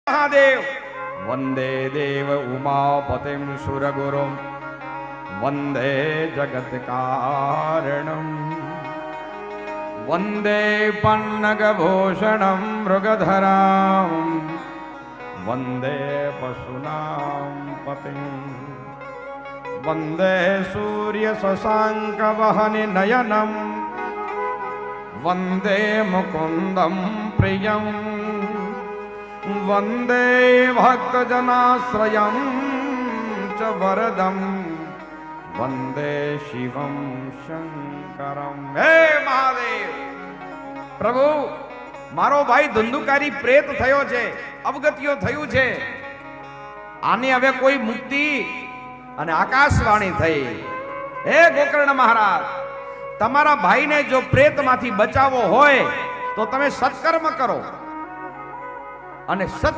महादेव वंदे देव उमापतिं सुरगुरुं वंदे जगत कारणं वंदे पन्नगभूषणं मृगधरां वंदे पशूनां पतिं वंदे सूर्य शशांकवहनि नयनं वंदे मुकुंदं प्रियं वंदे भक्तजनाश्रयं च वरदं वंदे शिवं शंकरं। हे महादेव प्रभु मारो भाई धंधुकारी प्रेत थयो छे, अवगतियो थयुं छे, आने हवे कोई मुक्ति अने आकाशवाणी थई। हे गोकर्ण महाराज तमारा भाई ने जो प्रेत माथी बचावो होय तो तमे सत्कर्म करो अने सत